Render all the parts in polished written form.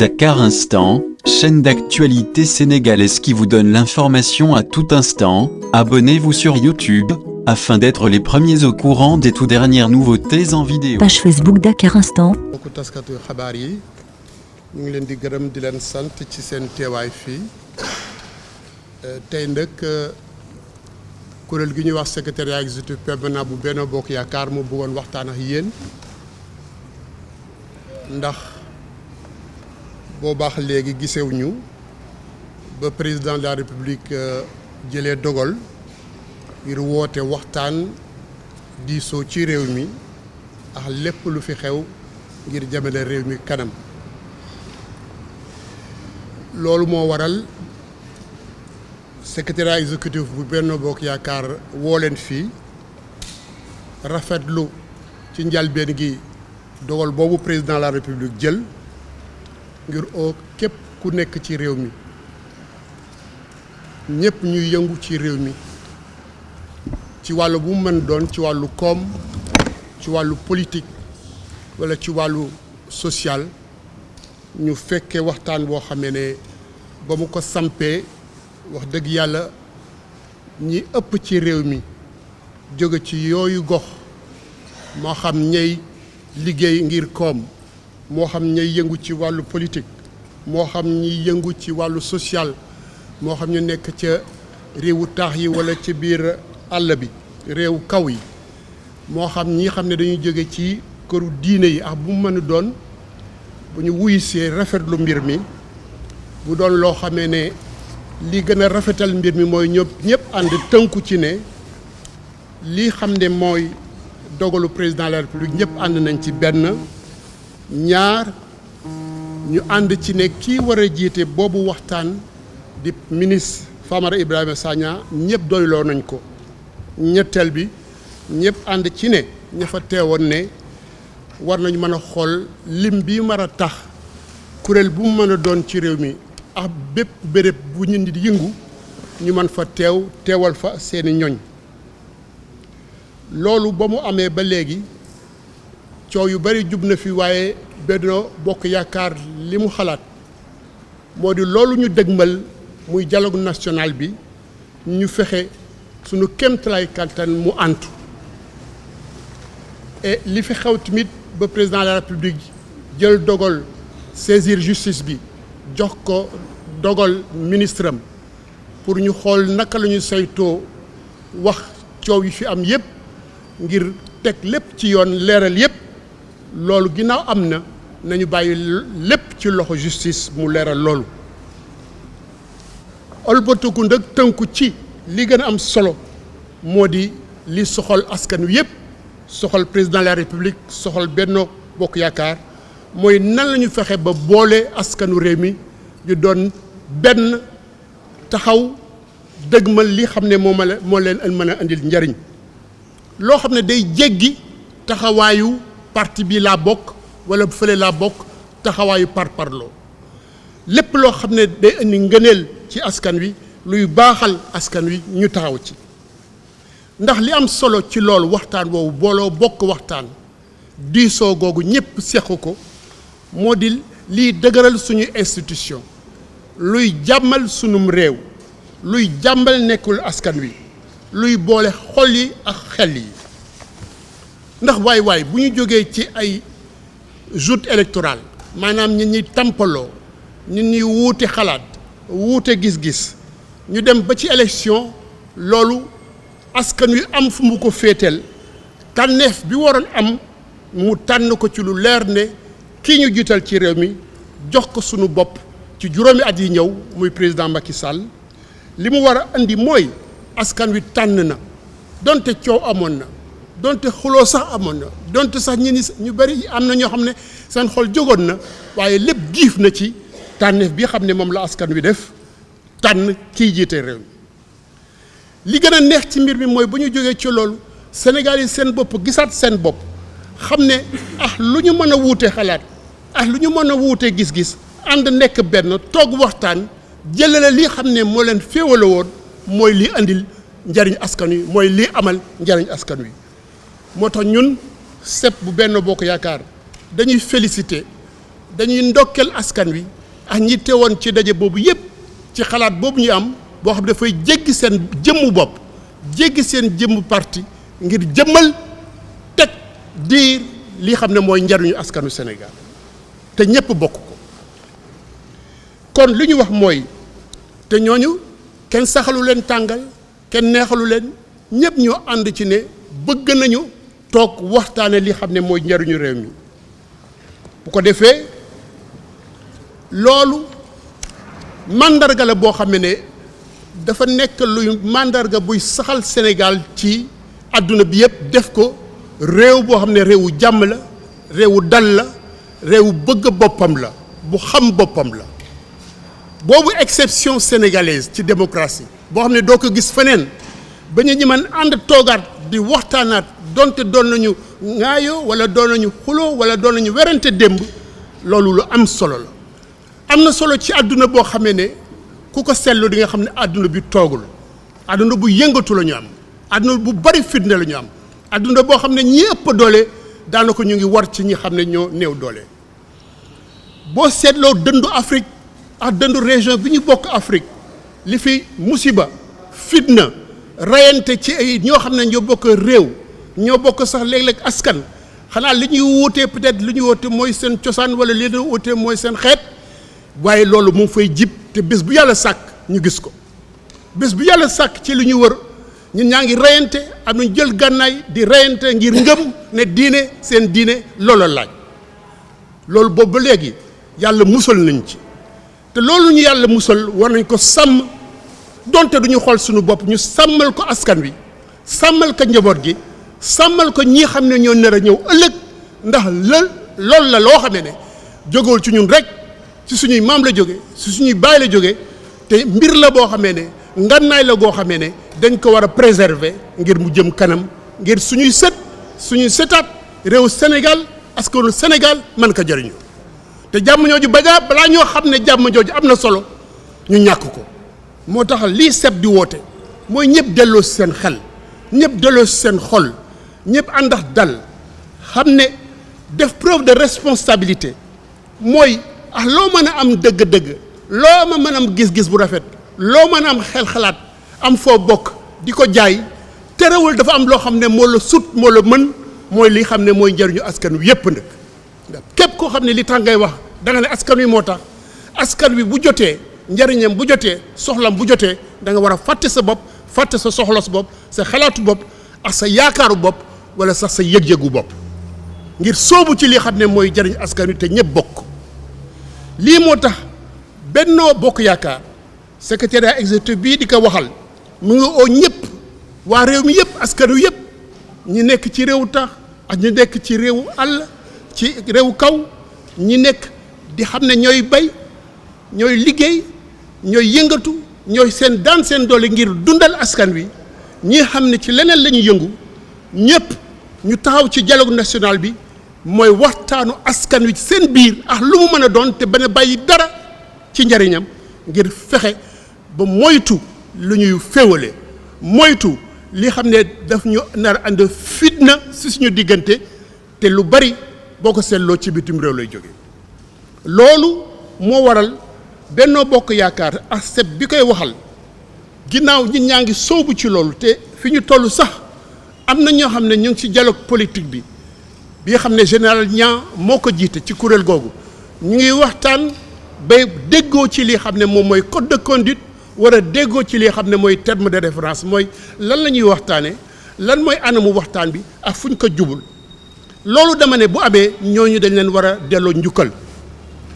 Dakar Instant, chaîne d'actualité sénégalaise qui vous donne l'information à tout instant. Abonnez-vous sur YouTube, afin d'être les premiers au courant des tout dernières nouveautés en vidéo. Page Facebook Dakar Instant. mbokku taskatu xabaar yi ñu ngi leen di gërëm di leen sant ci seen teewaay fii tey nag kuréel gi ñuy wax secrétariat exécutif permanent bu Benno Bokk Yaakaar mu bëggoon waxtaan ak yéen ndax boo baax léegi gisewuñu ba président de la république jëlee dogal ngir woote waxtaan diisoo ci réew mi ak lépp lu fi xew ngir jëmale réew mi kanam loolu moo waral secrétariat exécutif bu Benno Bokk Yaakaar woo leen fii rafetlu ci njalbeen gi dogal boobu président de la république jël ngir oo képp ku nekk ci réew mi ñëpp ñuy yëngu ci réew mi ci wàllu bu mu mën doon ci wàllu koom ci wàllu politique walla ci wàllu social ñu fekkee waxtaan boo xamee ne ba mu ko sampee wax dëgg yàlla ñi ëpp ci réew mi jóge ci yooyu gox moo xam ñey liggéey ngir koom moo xam ñay yëngu ci wàllu politique moo xam ñi yëngu ci wàllu social moo xam ñu nekk ca réewu taax yi walla ci biir àll bi réew kaw yi moo xam ñi xam ne dañuy jóge ci këru diine yi ak bu mu mën a doon bu ñu wuyusee rafetlu mbir mi bu doon loo xamee ne li gën a rafetal mbir mi mooy ñëpp ànd tënku ci ne lii xam ne mooy dogalu président de la république ñëpp ànd nañ ci benn ñaar ñu ànd ci ne kii war a jiite boobu waxtaan di ministre Famara Ibrahima Sagna ñëpp doyloo nañ ko ñetteel bi ñëpp ànd ci ne ña fa teewoon ne war nañu mën a xool lim bi mar a tax kuréel bu mu mën a doon ci réew mi ak bépp béréb bu ñu nit yëngu ñu mën fa teewal fa seeni ñoñ loolu ba mu amee ba léegi coow yu bari jub na fi waaye Benno Bokk Yaakaar li mu xalaat moo di loolu ñu dëgmal muy dialogue national bi ñu fexe sunu kéemtalaay kàttan mu antu et li fi xew tamit ba président de la république jël dogal saisir justice bi jox ko dogal ministre am pour ñu xool naka la ñu saytoo wax coow yi fi am yépp ngir teg lépp ci yoon leeral yépp loolu ginnaaw am na nañu bàyyi lépp ci loxo justice mu leeral loolu olbatiku nag tënku ci li gën a am solo moo di li soxal askan wi yépp soxal président de la république soxal Benno Bokk Yaakaar mooy nan la ñu fexe ba boole askanu réew mi ñu doon benn taxaw dëgmal li xam ne moo leen mën a indil njariñ loo xam ne day jéggi taxawaayu parti bi laa bokk walla fële laa bokk taxawaayu parparloo lépp loo xam ne day indi ngëneel ci askan wi luy baaxal askan wi ñu taxaw ci ndax li am solo ci loolu waxtaan woowu booloo bokk waxtaan diisoo googu ñëpp seq ko moo di liy dëgëral suñu institution luy jàmmal sunum réew luy jàmmal nekkul askan wi luy boole xol yi ak xel yi ndax waay bu ñu jógee ci ay joute électorale maanaam ñi ñuy tampaloo ñi ñuy wuute xalaat wuute gis-gis ñu dem ba ci élection loolu askan wi am fu mu ko féeteel tànneef bi waroon am mu tànn ko ci lu leer ne kii ñu jiital ci réew mi jox ko sunu bopp ci juróomi at yi ñëw muy président Macky Sall li mu war a andi mooy askan wi tànn na donte coow amoon na donte xuloo sax amoon na donte sax ñu bari am na ñoo xam ne seen xol jógoon na waaye lépp giif na ci tànneef bi xam ne moom la askan wi def tànn kiy jiite réew mi li gën a neex ci mbir mi mooy bu ñu jógee ci loolu Sénégal yi seen bopp gisaat seen bopp xam ne lu ñu mën a wuute xalaat lu ñu mën a wuute gis-gis ànd nekk benn toog waxtaan jëlale li xam ne moo leen féewale woon mooy li andil njariñ askan wi mooy li amal njariñ askan wi moo tax ñun CEP bu Benno Bokk Yaakaar dañuy féliciter dañuy ndokkeel askan wi ak ñi teewoon ci daje boobu yépp ci xalaat boobu ñu am boo xam ne dafay jéggi seen jëmmu bopp jéggi seen jëmmu parti ngir jëmmal teg diir li xam ne mooy njariñu askanu Sénégal te ñépp bokk ko kon li ñu wax mooy te ñooñu kenn saxalu leen tàngal kenn neexalu leen ñépp ñoo ànd ci ne bëgg nañu toog waxtaane li xam ne mooy njariñu réew mi bu ko defee loolu mandarga la boo xam ne dafa nekk luy mandarga buy saxal Sénégal ci àdduna bi yépp def ko réew boo xam ne réewu jàmm la réewu dal la réewu bëgg boppam la bu xam boppam la boobu exception sénégalaise ci démocratie boo xam ne doo ko gis feneen ba ñu mën ànd toogaat di waxtaanaat donte doon nañu ŋaayoo wala doon nañu xuloo wala doon nañu werante démb loolu lu am solo la am na solo ci àdduna boo xamee ne ku ko seetlu di nga xam ne àdduna bi toogul àdduna bu yëngatu la ñu am àdduna bu bari fitna la ñu am àdduna boo xam ne ñi ëpp doole daanaka ñu ngi war ci ñi xam ne ñoo néew doole boo seetloo dëndu Afrique ak dëndu région bi ñu bokk Afrique li fi musiba fitna rayante ci ay ñoo xam ne ñoo bokk réew ñoo bokk sax léeg-léeg askan xanaa li ñuy wuutee peut-être li ñuy wuute mooy seen cosaan wala li ñuy wuute mooy seen xeet waaye loolu mu ngi fay jib te bés bu yàlla sàkk ñu gis ko bés bu yàlla sàkk ci li ñu wër ñun ñaa ngi rayante am nañ jël gànnaay di rayante ngir ngëm ne diine seen diine loola laaj loolu boobu ba léegi yàlla musal nañ ci te loolu ñu yàlla musal war nañ ko sàmm donte duñu xool suñu bopp ñu sàmmal ko askan wi sàmmal ko njaboot gi sàmmal ko ñi xam ne ñoo nar a ñëw ëllëg ndax loolu la loo xam ne jógewul ci ñun rek ci suñuy maam la jóge ci suñuy baay la jóge te mbir la boo xamee ne ngannaay la goo xamee ne dañ ko war a préserver ngir mu jëm kanam ngir suñuy sëtaat réew Sénégal askanu Sénégal mën ko jëriñu te jàmm jooju balaa ñoo xam ne jàmm jooju am na solo ñu ñàkk ko moo tax lii seb di woote mooy ñëpp delloo si seen xel ñëpp delloo si seen xol ñëpp àndax dal xam ne def preuve de responsabilité mooy loo mën a am dëgg-dëgg loo ma mën a am gis-gis bu rafet loo mën a am xel xalaat am foo bokk di ko jaay terewul dafa am loo xam ne moo la sut moo la mën mooy li xam ne mooy njëriñu askan wi yépp nag képp koo xam ne li tax ngay wax da nga ne askan wi moo tax askan wi bu jotee njëriñam bu jotee soxlam bu jotee da nga war a fàtte sa bopp fàtte sa soxla sa bopp sa xalaatu bopp ak sa yaakaaru bopp wala sax sa yëg-yëgu bopp ngir soobu ci li xam ne mooy jëriñ askan wi te ñëpp bokk lii moo tax Benno Bokk Yaakaar secrétariat exécutif bii di ko waxal mu ngi oo ñëpp waa réew mi yëpp askan wi yëpp ñi nekk ci réewu tax ak ñi nekk ci réewu àll ci réewu kaw ñi nekk di xam ne ñooy bay ñooy liggéey ñooy yëngatu ñooy seen daan seen doole ngir dundal askan wi ñi xam ne ci leneen la ñuy yëngu ñëpp ñu taxaw ci dialogue national bi mooy waxtaanu askan wi ci seen biir ak lu mu mën a doon te bañ a bàyyi dara ci njariñam ngir fexe ba moytu lu ñuy féewale moytu li xam ne daf ñu nar a ànd fitna si suñu diggante te lu bari boo ko seetloo ci bitim réew lay jóge loolu moo waral Benno Bokk Yaakaar ak seb bi koy waxal ginnaaw ñi ñaa ngi soobu ci loolu te fi ñu toll sax am na ñoo xam ne ñu ngi ci dialogue politique bi bi xam ne général Niang moo ko jiite ci kuréel googu ñu ngi waxtaan ba déggoo ci li xam ne moom mooy code de conduite war a déggoo ci li xam ne mooy terme de référence mooy lan la ñuy waxtaanee lan mooy anamu waxtaan bi ak fu ñu ko jubul loolu dama ne bu amee ñooñu dañ leen war a delloo njukkal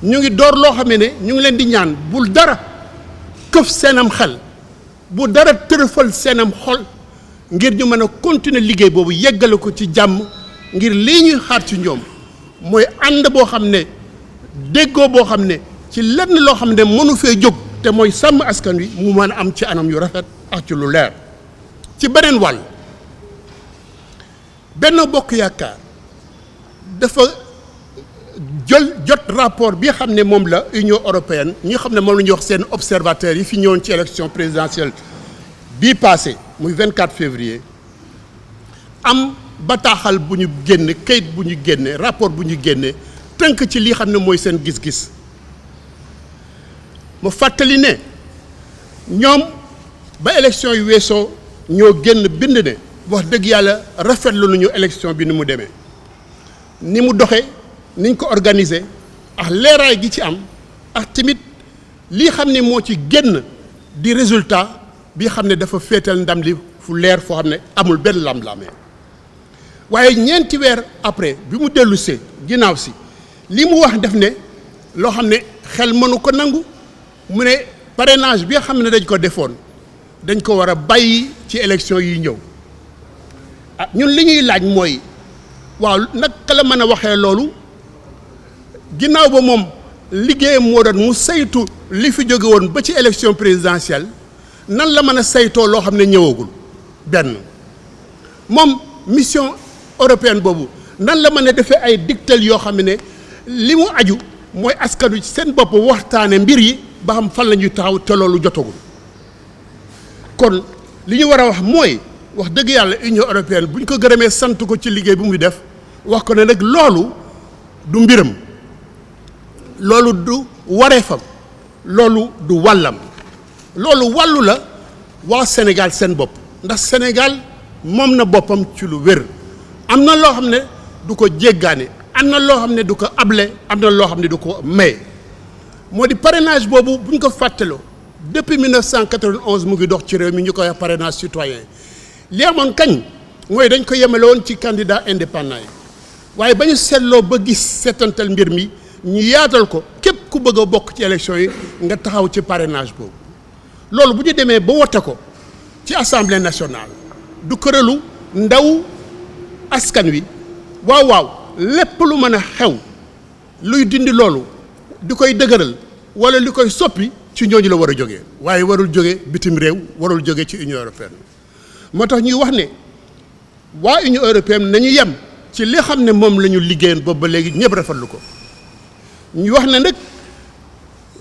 ñu ngi door loo xam ne ñu ngi leen di ñaan bul dara këf seenam xel bu dara tërëfal seenam xol ngir ñu mën a continuer liggéey boobu yeggale ko ci jàmm ngir lii ñuy xaar ci ñoom mooy ànd boo xam ne déggoo boo xam ne ci lenn loo xam ne mënu fee jóg te mooy sàmm askan wi mu mën a am ci anam yu rafet ak ci lu leer ci beneen wàll Benno Bokk Yaakaar dafa jot rapport bi xam ne moom la Union européenne ñi xam ne moom la ñuy wax seen observateurs yi fi ñëwoon ci élection présidentielle bii passé muy 24 février am bataaxal bu ñu génne kayit bu ñu génne rapport bu ñu génne tënk ci li xam ne mooy seen gis-gis mu fàttali ne ñoom ba élection yu weesoo ñoo génn bind ne wax dëgg yàlla rafetlu nañu élection bi ni mu demee ni mu doxee niñ ko organiser ak leeraay gi ci am ak tamit lii xam ne moo ci génn di résultat bi xam ne dafa féetal ndam li fu leer foo xam ne amul benn lam-lamee waaye ñeenti weer après bi mu dellu see ginnaaw si li mu wax def ne loo xam ne xel mënu ko nangu mu ne parrainage bi nga xam ne dañ ko defoon dañ ko war a bàyyi ci élection yi ñëw ah ñun li ñuy laaj mooy waaw naka la mën a waxee loolu ginnaaw ba moom liggéeyam moo doon mu saytu li fi jóge woon ba ci élection présidentielle nan la mën a saytoo loo xam ne ñëwagul benn moom mission européenne boobu nan la mën a defee ay dictal yoo xam ne li mu aju mooy askanu ci seen bopp waxtaane mbir yi ba xam fan la ñuy taxaw te loolu jotagul kon li ñu war a wax mooy wax dëgg yàlla Union européenne bu ñu ko gërëmee sant ko ci liggéey bu muy def wax ko ne nag loolu du mbiram loolu du wareefam loolu du wàllam loolu wàllu la waa Sénégal seen bopp ndax Sénégal moom na boppam ci lu wér am na loo xam ne du ko jéggaane am na loo xam ne du ko able am na loo xam ne du ko maye moo di parrainage boobu bu ñu ko fàttaloo depuis 1991 mu ngi dox ci réew mi ñu koy wax parrainage citoyen li amoon kañ mooy dañ ko yemale woon ci candidat indépendant yi waaye ba ñu seetloo ba gis seetantal mbir mi ñu yaatal ko képp ku bëgg a bokk ci élection yi nga taxaw ci parrainage boobu loolu bu ñu demee ba wote ko ci assemblée nationale du këralu ndaw askan wi waaw lépp lu mën a xew luy dindi loolu di koy dëgëral wala li koy soppi ci ñooñu la war a jógee waaye warul jóge bitim réew warul jóge ci Union européenne moo tax ñuy wax ne waa Union européenne nañu yem ci li xam ne moom la ñu liggéeyoon boobu ba léegi ñëpp rafetlu ko ñu wax ne nag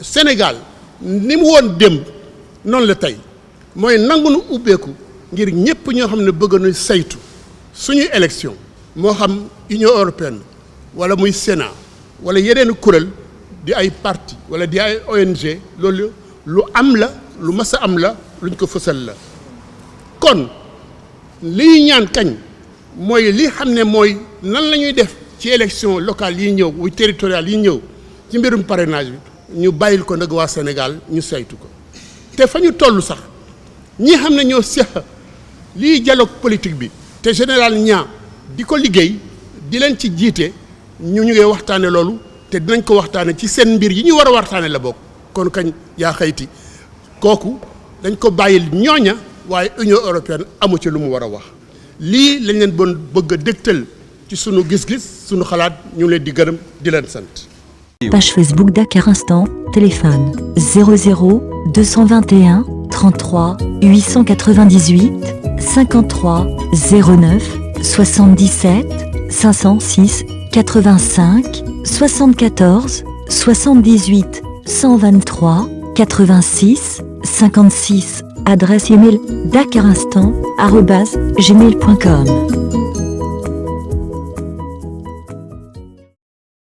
Sénégal ni mu woon démb noonu la tey mooy nangu nu ubbeeku ngir ñëpp ñoo xam ne bëgg nañu saytu suñuy élection moo xam Union européenne wala muy Sénat wala yeneen kuréel di ay parti wala di ay ONG loolu lu am la lu mas a am la luñ ko fësal la kon li ñuy ñaan kañ mooy li xam ne mooy nan la ñuy def ci élection locale yi ñëw wu territoriale yi ñëw ci mbirum parrainage bi ñu bàyyil ko nag waa Sénégal ñu saytu ko te fa ñu toll sax ñi xam ne ñoo seq lii dialogue politique bi te général ñaa di ko liggéey di leen ci jiite ñu ngi waxtaane loolu te dinañ ko waxtaane ci seen mbir yi ñu war a waxtaane la bokk kon kañ yaa xayti kooku dañ ko bàyyil ñooña waaye Union européenne amu ci lu mu war a wax lii lañ leen bon bëgg a dégtal ci sunu gis-gis sunu xalaat ñu leen di gërëm di leen sant. Page Facebook Dakar Instant, téléphone 00 221 33 898 53 09 77 506 85 74 78 123 86 56. Adresse email dakarinstant@gmail.com.